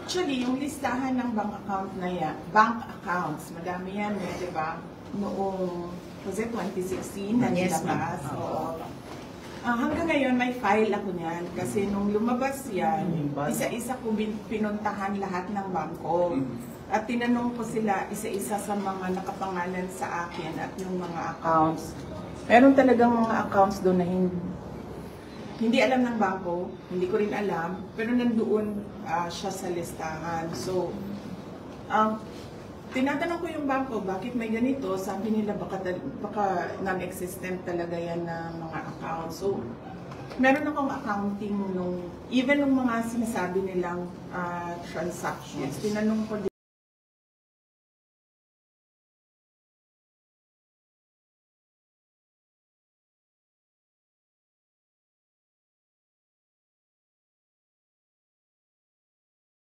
Actually, yung listahan ng bank account na yan, bank accounts, madami yan di ba? Noong, was it 2016 na nilabas? Oo. Hanggang ngayon, may file ako niyan. Kasi nung lumabas yan, isa-isa ko pinuntahan lahat ng bangko. At tinanong ko sila isa-isa sa mga nakapangalan sa akin at yung mga accounts. Meron talagang mga accounts doon na hindi alam ng bangko, hindi ko rin alam, pero nandoon siya sa listahan. So, tinatanong ko yung bangko, bakit may ganito? Sabi nila baka non-existent talaga yan na mga accounts. So, meron akong accounting even nung mga sinasabi nilang transactions. Tinanong ko